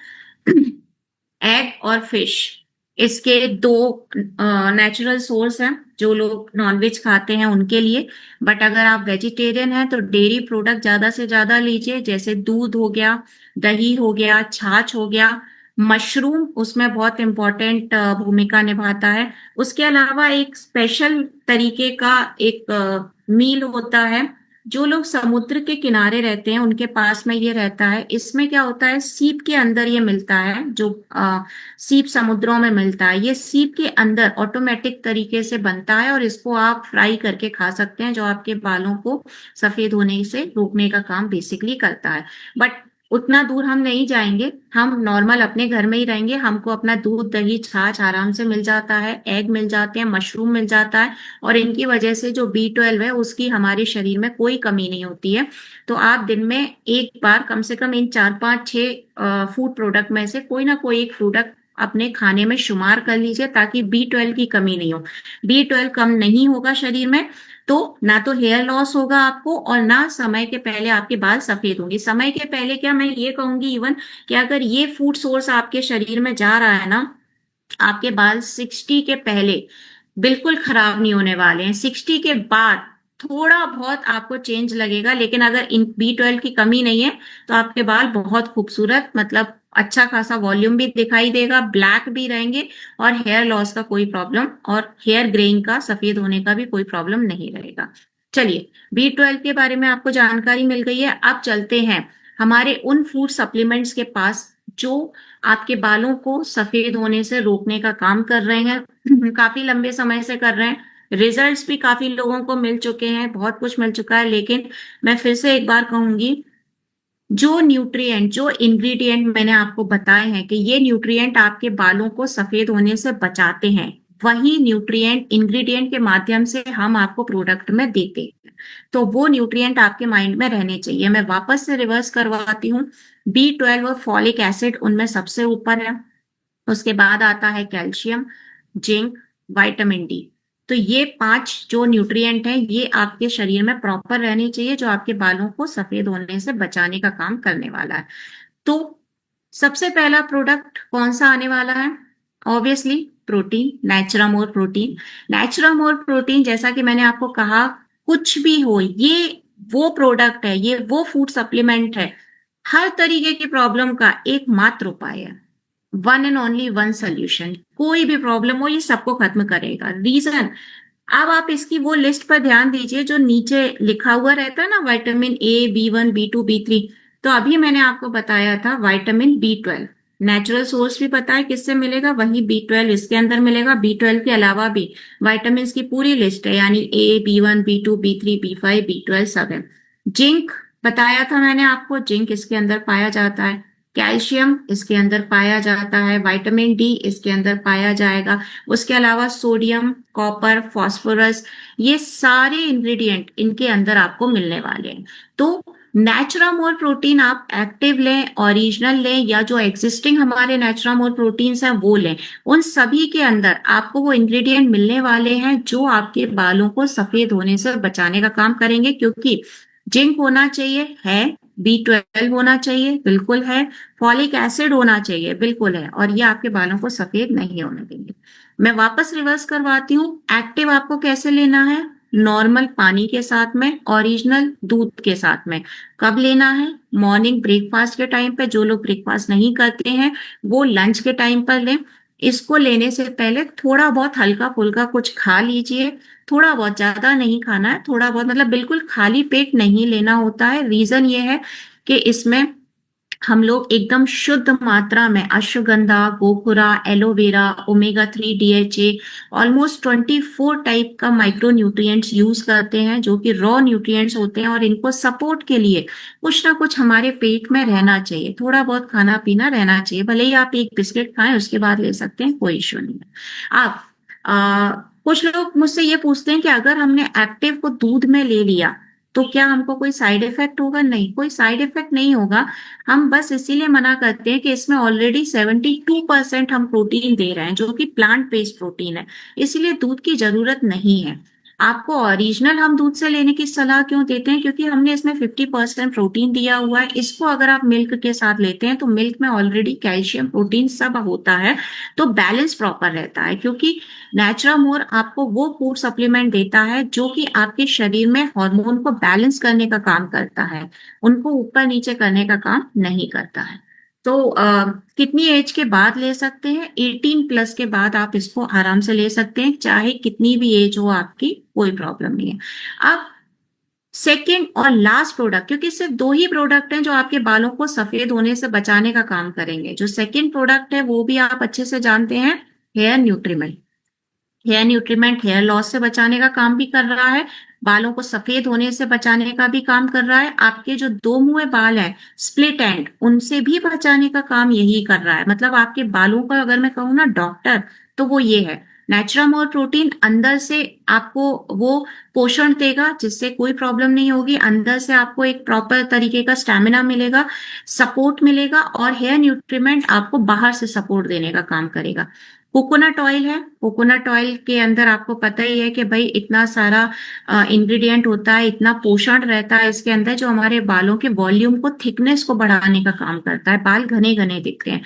एग और फिश इसके दो नेचुरल सोर्स हैं जो लोग नॉनवेज खाते हैं उनके लिए। बट अगर आप वेजिटेरियन हैं तो डेयरी प्रोडक्ट ज्यादा से ज्यादा लीजिए, जैसे दूध हो गया, दही हो गया, छाछ हो गया, मशरूम उसमें बहुत इंपॉर्टेंट भूमिका निभाता है। उसके अलावा एक स्पेशल तरीके का एक मील होता है, जो लोग समुद्र के किनारे रहते हैं उनके पास में ये रहता है। इसमें क्या होता है, सीप के अंदर ये मिलता है, जो सीप समुद्रों में मिलता है, ये सीप के अंदर ऑटोमेटिक तरीके से बनता है और इसको आप फ्राई करके खा सकते हैं, जो आपके बालों को सफेद होने से रोकने का काम बेसिकली करता है। बट उतना दूर हम नहीं जाएंगे, हम नॉर्मल अपने घर में ही रहेंगे। हमको अपना दूध, दही, छाछ आराम से मिल जाता है, एग मिल जाते हैं, मशरूम मिल जाता है, और इनकी वजह से जो B12 है उसकी हमारे शरीर में कोई कमी नहीं होती है। तो आप दिन में एक बार कम से कम इन 4, 5, 6 फूड प्रोडक्ट में से कोई ना कोई एक प्रोडक्ट अपने खाने में शुमार कर लीजिए, ताकि B12 की कमी नहीं हो। B12 कम नहीं होगा शरीर में तो ना तो हेयर लॉस होगा आपको, और ना समय के पहले आपके बाल सफेद होंगे। समय के पहले क्या, मैं ये कहूंगी इवन कि अगर ये फूड सोर्स आपके शरीर में जा रहा है ना, आपके बाल 60 के पहले बिल्कुल खराब नहीं होने वाले हैं। 60 के बाद थोड़ा बहुत आपको चेंज लगेगा, लेकिन अगर इन B12 की कमी नहीं है तो आपके बाल बहुत खूबसूरत, मतलब अच्छा खासा वॉल्यूम भी दिखाई देगा, ब्लैक भी रहेंगे, और हेयर लॉस का कोई प्रॉब्लम और हेयर ग्रेइंग का, सफेद होने का भी कोई प्रॉब्लम नहीं रहेगा। चलिए, B12 के बारे में आपको जानकारी मिल गई है। अब चलते हैं हमारे उन फूड सप्लीमेंट्स के पास जो आपके बालों को सफेद होने से रोकने का काम कर रहे हैं, काफी लंबे समय से कर रहे हैं। रिजल्ट्स भी काफी लोगों को मिल चुके हैं, बहुत कुछ मिल चुका है। लेकिन मैं फिर से एक बार कहूंगी, जो न्यूट्रिएंट, जो इंग्रेडिएंट मैंने आपको बताए हैं कि ये न्यूट्रिएंट आपके बालों को सफेद होने से बचाते हैं, वही न्यूट्रिएंट इंग्रेडिएंट के माध्यम से हम आपको प्रोडक्ट में देते हैं। तो वो न्यूट्रिएंट आपके माइंड में रहने चाहिए। मैं वापस से रिवर्स करवाती हूँ। B12 और फॉलिक एसिड उनमें सबसे ऊपर है, उसके बाद आता है कैल्शियम, जिंक, विटामिन डी। तो ये 5 जो न्यूट्रिएंट हैं ये आपके शरीर में प्रॉपर रहने चाहिए, जो आपके बालों को सफेद होने से बचाने का काम करने वाला है। तो सबसे पहला प्रोडक्ट कौन सा आने वाला है? Obviously protein, नेचुरामोर protein. नेचुरामोर प्रोटीन, जैसा कि मैंने आपको कहा, कुछ भी हो, ये वो प्रोडक्ट है, ये वो फूड सप्लीमेंट है, हर तरीके की प्रॉब्लम का एकमात्र उपाय है, one and only one solution. कोई भी प्रॉब्लम हो ये सबको खत्म करेगा। रीजन, अब आप इसकी वो लिस्ट पर ध्यान दीजिए जो नीचे लिखा हुआ रहता है ना, vitamin A, B1, B2, B3। तो अभी मैंने आपको बताया था विटामिन B12, नेचुरल सोर्स भी पता है किससे मिलेगा, वही B12 इसके अंदर मिलेगा। B12 के अलावा भी विटामिन की पूरी लिस्ट है, यानी A, B1, B2, B3, B5, B12 सब है। जिंक बताया था मैंने आपको, जिंक इसके अंदर पाया जाता है। कैल्शियम इसके अंदर पाया जाता है, विटामिन डी इसके अंदर पाया जाएगा। उसके अलावा सोडियम, कॉपर, फास्फोरस, ये सारे इंग्रेडिएंट इनके अंदर आपको मिलने वाले हैं। तो नेचुरामोर प्रोटीन आप एक्टिव लें, ओरिजिनल लें, या जो एग्जिस्टिंग हमारे नेचुरामोर प्रोटीन्स हैं वो लें, उन सभी के अंदर आपको वो इंग्रेडिएंट मिलने वाले हैं जो आपके बालों को सफेद होने से बचाने का काम करेंगे। क्योंकि जिंक होना चाहिए, है, B12 होना चाहिए, बिल्कुल है, फॉलिक एसिड होना चाहिए, बिल्कुल है, और ये आपके बालों को सफेद नहीं होने देंगे। मैं वापस रिवर्स करवाती हूँ। एक्टिव आपको कैसे लेना है? नॉर्मल पानी के साथ में, ओरिजिनल दूध के साथ में। कब लेना है? मॉर्निंग ब्रेकफास्ट के टाइम पे। जो लोग ब्रेकफास्ट नहीं करते हैं वो लंच के टाइम पर लें। इसको लेने से पहले थोड़ा बहुत हल्का फुल्का कुछ खा लीजिए। थोड़ा बहुत, ज्यादा नहीं खाना है, थोड़ा बहुत, मतलब बिल्कुल खाली पेट नहीं लेना होता है। रीजन ये है कि इसमें हम लोग एकदम शुद्ध मात्रा में ashwagandha, gokhura, aloe vera, omega 3, DHA, almost 24 type का माइक्रो न्यूट्रिएंट्स यूज करते हैं, जो कि रॉ न्यूट्रिएंट्स होते हैं, और इनको सपोर्ट के लिए कुछ ना कुछ हमारे पेट में रहना चाहिए। थोड़ा बहुत खाना पीना रहना चाहिए, भले ही आप एक बिस्किट खाएं उसके बाद ले सकते हैं, कोई इश्यू नहीं है। आप कुछ लोग मुझसे ये पूछते हैं कि अगर हमने एक्टिव को दूध में ले लिया तो क्या हमको कोई साइड इफेक्ट होगा? नहीं, कोई साइड इफेक्ट नहीं होगा। हम बस इसीलिए मना करते हैं कि इसमें ऑलरेडी 72% हम प्रोटीन दे रहे हैं, जो कि प्लांट बेस्ड प्रोटीन है, इसलिए दूध की जरूरत नहीं है। आपको ओरिजिनल हम दूध से लेने की सलाह क्यों देते हैं? क्योंकि हमने इसमें 50% प्रोटीन दिया हुआ है। इसको अगर आप मिल्क के साथ लेते हैं तो मिल्क में ऑलरेडी कैल्शियम, प्रोटीन सब होता है, तो बैलेंस प्रॉपर रहता है। क्योंकि नेचुरामोर आपको वो फूड सप्लीमेंट देता है जो कि आपके शरीर में हार्मोन को बैलेंस करने का काम करता है, उनको ऊपर नीचे करने का काम नहीं करता है। तो कितनी एज के बाद ले सकते हैं? 18+ के बाद आप इसको आराम से ले सकते हैं, चाहे कितनी भी एज हो आपकी, कोई प्रॉब्लम नहीं है। अब सेकेंड और लास्ट प्रोडक्ट, क्योंकि सिर्फ 2 ही प्रोडक्ट हैं जो आपके बालों को सफेद होने से बचाने का काम करेंगे। जो सेकेंड प्रोडक्ट है वो भी आप अच्छे से जानते हैं, हेयर न्यूट्रीमेंट। हेयर न्यूट्रीमेंट हेयर लॉस से बचाने का काम भी कर रहा है, बालों को सफेद होने से बचाने का भी काम कर रहा है, आपके जो 2 मुंहे बाल हैं, स्प्लिट एंड, उनसे भी बचाने का काम यही कर रहा है। मतलब आपके बालों का अगर मैं कहूँ ना डॉक्टर, तो वो ये है। नेचुरामोर प्रोटीन अंदर से आपको वो पोषण देगा जिससे कोई प्रॉब्लम नहीं होगी, अंदर से आपको एक प्रॉपर तरीके का स्टैमिना मिलेगा, सपोर्ट मिलेगा, और हेयर न्यूट्रीमेंट आपको बाहर से सपोर्ट देने का काम करेगा। कोकोनट ऑयल है, कोकोनट ऑयल के अंदर आपको पता ही है कि भाई इतना सारा इंग्रेडिएंट होता है, इतना पोषण रहता है इसके अंदर, जो हमारे बालों के वॉल्यूम को, थिकनेस को बढ़ाने का काम करता है, बाल घने घने दिखते हैं।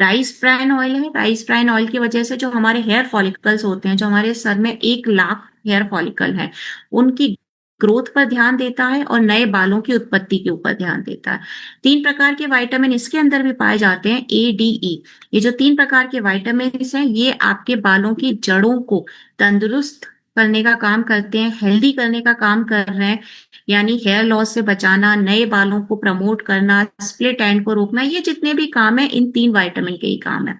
राइस ब्रान ऑयल है, राइस ब्रान ऑयल की वजह से जो हमारे हेयर फॉलिकल्स होते हैं, जो हमारे सर में 1 लाख हेयर फॉलिकल है, उनकी ग्रोथ पर ध्यान देता है और नए बालों की उत्पत्ति के ऊपर ध्यान देता है। 3 प्रकार के विटामिन इसके अंदर भी पाए जाते हैं, A, D, E। ये जो 3 प्रकार के विटामिन हैं, ये आपके बालों की जड़ों को तंदुरुस्त करने का काम करते हैं, हेल्दी करने का काम कर रहे हैं। यानी हेयर लॉस से बचाना, नए बालों को प्रमोट करना, स्प्लिट एंड को रोकना, ये जितने भी काम है इन 3 विटामिन के ही काम है।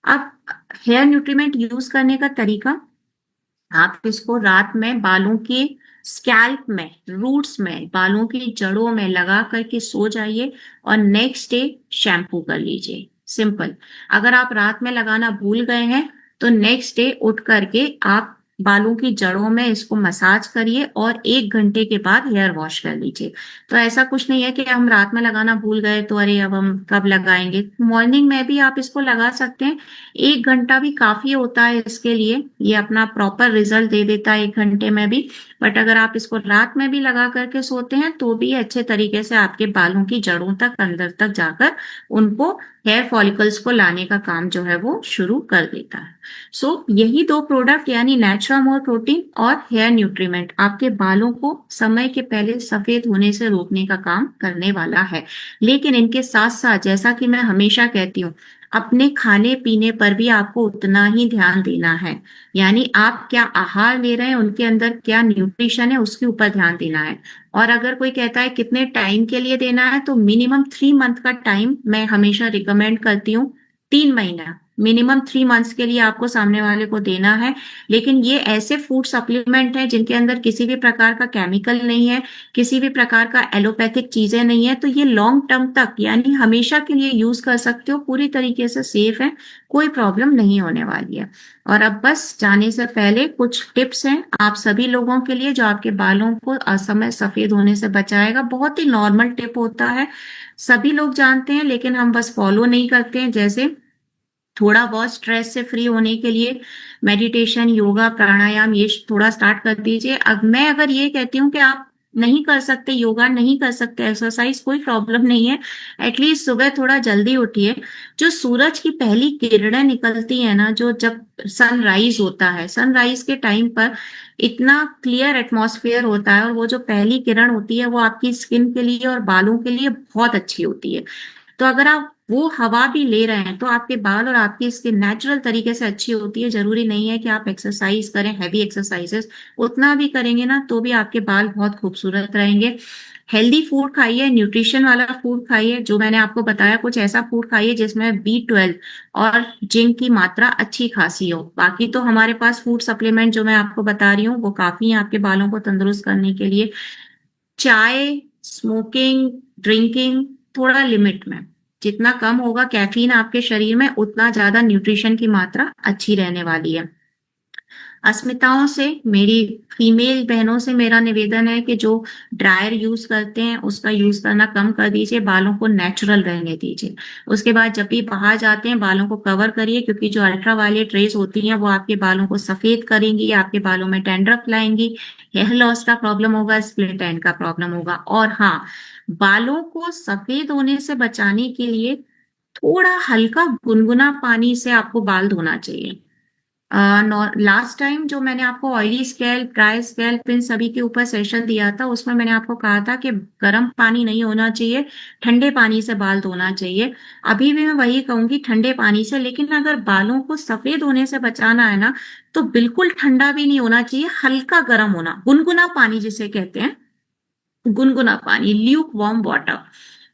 अब हेयर न्यूट्रीमेंट यूज करने का तरीका, आप इसको रात में बालों के स्कैल्प में, रूट्स में, बालों की जड़ों में लगा करके सो जाइए और नेक्स्ट डे शैम्पू कर लीजिए। सिंपल। अगर आप रात में लगाना भूल गए हैं तो नेक्स्ट डे उठ करके आप बालों की जड़ों में इसको मसाज करिए और 1 घंटे के बाद हेयर वॉश कर लीजिए। तो ऐसा कुछ नहीं है कि हम रात में लगाना भूल गए तो अरे अब हम कब लगाएंगे। मॉर्निंग में भी आप इसको लगा सकते हैं, 1 घंटा भी काफी होता है इसके लिए, ये अपना प्रॉपर रिजल्ट दे देता है 1 घंटे में भी। बट अगर आप इसको रात में भी लगा करके सोते हैं तो भी अच्छे तरीके से आपके बालों की जड़ों तक, अंदर तक जाकर उनको, हेयर फॉलिकल्स को लाने का काम जो है वो शुरू कर देता है। सो यही 2 प्रोडक्ट, यानी नेचुरामोर प्रोटीन और हेयर न्यूट्रीमेंट, आपके बालों को समय के पहले सफेद होने से रोकने का काम करने वाला है। लेकिन इनके साथ साथ, जैसा कि मैं हमेशा कहती हूँ, अपने खाने पीने पर भी आपको उतना ही ध्यान देना है। यानी आप क्या आहार ले रहे हैं, उनके अंदर क्या न्यूट्रिशन है, उसके ऊपर ध्यान देना है। और अगर कोई कहता है कितने टाइम के लिए देना है, तो मिनिमम 3 मंथ का टाइम मैं हमेशा रिकमेंड करती हूँ। 3 महीना, मिनिमम 3 मंथ्स के लिए आपको सामने वाले को देना है। लेकिन ये ऐसे फूड सप्लीमेंट हैं जिनके अंदर किसी भी प्रकार का केमिकल नहीं है, किसी भी प्रकार का एलोपैथिक चीजें नहीं है, तो ये लॉन्ग टर्म तक यानी हमेशा के लिए यूज कर सकते हो, पूरी तरीके से सेफ है, कोई प्रॉब्लम नहीं होने वाली है। और अब बस जाने से पहले कुछ टिप्स हैं आप सभी लोगों के लिए जो आपके बालों को असमय सफेद होने से बचाएगा। बहुत ही नॉर्मल टिप होता है, सभी लोग जानते हैं, लेकिन हम बस फॉलो नहीं करते हैं। जैसे थोड़ा बहुत स्ट्रेस से फ्री होने के लिए मेडिटेशन, योगा, प्राणायाम ये थोड़ा स्टार्ट कर दीजिए। अब मैं अगर ये कहती हूँ कि आप नहीं कर सकते योगा, नहीं कर सकते एक्सरसाइज, कोई प्रॉब्लम नहीं है। एटलीस्ट सुबह थोड़ा जल्दी उठिए। जो सूरज की पहली किरणें निकलती है ना, जो जब सनराइज होता है, सनराइज के टाइम पर इतना क्लियर एटमॉस्फेयर होता है और वो जो पहली किरण होती है वो आपकी स्किन के लिए और बालों के लिए बहुत अच्छी होती है। तो अगर आप वो हवा भी ले रहे हैं तो आपके बाल और आपकी स्किन नेचुरल तरीके से अच्छी होती है। जरूरी नहीं है कि आप एक्सरसाइज करें, हैवी एक्सरसाइजेस, उतना भी करेंगे ना तो भी आपके बाल बहुत खूबसूरत रहेंगे। हेल्दी फूड खाइए, न्यूट्रिशन वाला फूड खाइए, जो मैंने आपको बताया कुछ ऐसा फूड खाइए जिसमें B12 और जिंक की मात्रा अच्छी खासी हो। बाकी तो हमारे पास फूड सप्लीमेंट जो मैं आपको बता रही हूँ वो काफी है आपके बालों को तंदुरुस्त करने के लिए। चाय, स्मोकिंग, ड्रिंकिंग थोड़ा लिमिट में, जितना कम होगा कैफीन आपके शरीर में उतना ज्यादा न्यूट्रिशन की मात्रा अच्छी रहने वाली है। अस्मिताओं से, मेरी फीमेल बहनों से मेरा निवेदन है कि जो ड्रायर यूज करते हैं उसका यूज करना कम कर दीजिए, बालों को नेचुरल रहने दीजिए। उसके बाद जब भी बाहर जाते हैं बालों को कवर करिए, क्योंकि जो अल्ट्रावायलेट रेज होती हैं वो आपके बालों को सफेद करेंगी, आपके बालों में डैंड्रफ लाएंगी, हेयर लॉस का प्रॉब्लम होगा, स्प्लिट एंड का प्रॉब्लम होगा। और हाँ, बालों को सफेद होने से बचाने के लिए थोड़ा हल्का गुनगुना पानी से आपको बाल धोना चाहिए। लास्ट टाइम जो मैंने आपको ऑयली स्कैल्प, ड्राई स्कैल्प, इन सभी के ऊपर सेशन दिया था उसमें मैंने आपको कहा था कि गर्म पानी नहीं होना चाहिए, ठंडे पानी से बाल धोना चाहिए। अभी भी मैं वही कहूंगी, ठंडे पानी से। लेकिन अगर बालों को सफेद होने से बचाना है ना तो बिल्कुल ठंडा भी नहीं होना चाहिए, हल्का गर्म होना, गुनगुना पानी जिसे कहते हैं, गुनगुना पानी, ल्यूक वार्म वाटर,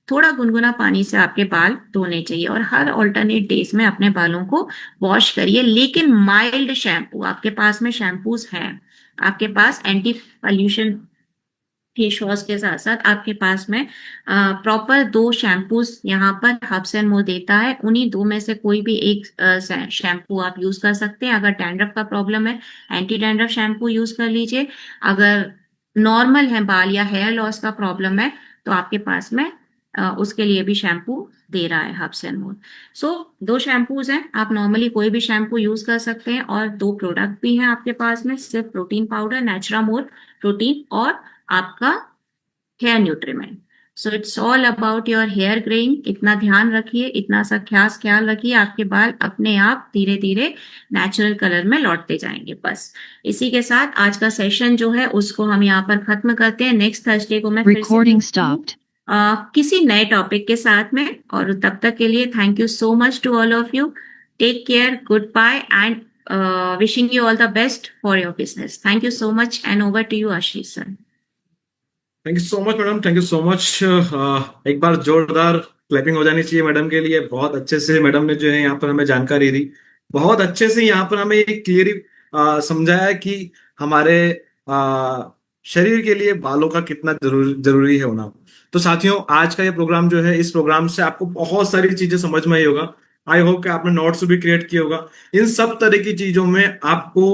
थोड़ा गुनगुना पानी से आपके बाल धोने चाहिए। और हर ऑल्टरनेट डेज में अपने बालों को वॉश करिए, लेकिन माइल्ड शैम्पू, आपके पास में शैम्पूज हैं, आपके पास एंटी पॉल्यूशन फेस वॉश के साथ साथ आपके पास में प्रॉपर 2 शैम्पूज यहाँ पर हब्स एंड मोर देता है, उन्हीं 2 में से कोई भी एक शैम्पू आप यूज कर सकते हैं। अगर डैंड्रफ का प्रॉब्लम है, एंटी डैंड्रफ शैम्पू यूज कर लीजिए। अगर नॉर्मल है बाल या हेयर लॉस का प्रॉब्लम है तो आपके पास में उसके लिए भी शैम्पू दे रहा है herbs and more. So 2 shampoos हैं, आप नॉर्मली कोई भी शैम्पू यूज कर सकते हैं। और 2 प्रोडक्ट भी हैं आपके पास में, सिर्फ प्रोटीन पाउडर नेचुरामोर प्रोटीन और आपका hair nutriment. So it's all about your hair greying. इतना ध्यान रखिए, इतना सा खास ख्याल रखिए, आपके बाल अपने आप धीरे धीरे नेचुरल कलर में लौटते जाएंगे। बस इसी के साथ आज का सेशन जो है उसको हम यहाँ पर खत्म करते हैं। नेक्स्ट थर्सडे को मैं फिर से किसी नए टॉपिक के साथ में, और तब तक के लिए thank you so much to all of you. Take care, good bye and wishing you all the best for your business. Thank you so much and over to you Ashish sir. Thank you so much madam, thank you so much. एक बार जोरदार clapping हो जानी चाहिए madam के लिए। बहुत अच्छे से मैडम ने जो है यहाँ पर हमें जानकारी दी, बहुत अच्छे से यहाँ पर हमें एक क्लियरली समझाया कि हमारे शरीर के लिए बालों का कितना जरूरी है होना। तो साथियों, आज का ये प्रोग्राम जो है, इस प्रोग्राम से आपको बहुत सारी चीजें समझ में आई होगा। आई होप कि आपने नोट्स भी क्रिएट किया होगा। इन सब तरह की चीजों में आपको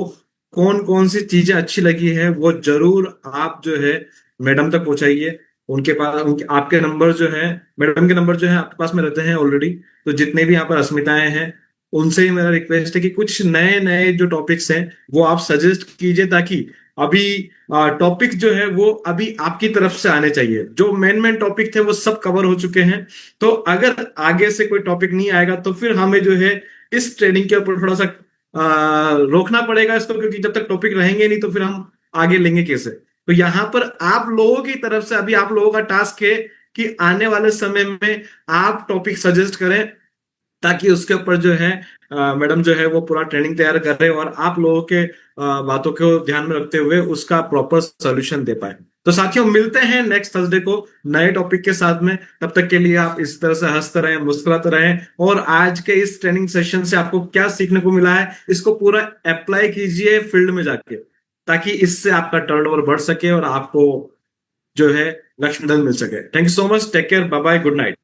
कौन कौन सी चीजें अच्छी लगी है वो जरूर आप जो है मैडम तक पहुंचाइए। उनके पास आपके नंबर जो है, मैडम के नंबर जो है आपके पास में रहते हैं ऑलरेडी। तो जितने भी यहाँ पर अस्मिताएं हैं उनसे ही मेरा रिक्वेस्ट है कि कुछ नए नए जो टॉपिक्स हैं वो आप सजेस्ट कीजिए, ताकि अभी टॉपिक जो है वो अभी आपकी तरफ से आने चाहिए। जो मेन टॉपिक थे वो सब कवर हो चुके हैं। तो अगर आगे से कोई टॉपिक नहीं आएगा तो फिर हमें जो है इस ट्रेनिंग के ऊपर थोड़ा सा रोकना पड़ेगा इसको, क्योंकि जब तक टॉपिक रहेंगे नहीं तो फिर हम आगे लेंगे कैसे। तो यहाँ पर आप लोगों की तरफ से अभी आप लोगों का टास्क है कि आने वाले समय में आप टॉपिक सजेस्ट करें, ताकि उसके ऊपर जो है मैडम जो है वो पूरा ट्रेनिंग तैयार कर रहे हैं और आप लोगों के बातों को ध्यान में रखते हुए उसका प्रॉपर सोल्यूशन दे पाए। तो साथियों मिलते हैं नेक्स्ट थर्सडे को नए टॉपिक के साथ में। तब तक के लिए आप इस तरह से हंसते रहें, मुस्कुराते रहें, और आज के इस ट्रेनिंग सेशन से आपको क्या सीखने को मिला है इसको पूरा अप्लाई कीजिए फील्ड में जाके, ताकि इससे आपका टर्नओवर बढ़ सके और आपको जो है लक्ष्मी धन मिल सके। Thank you so much, take care, bye bye, good night.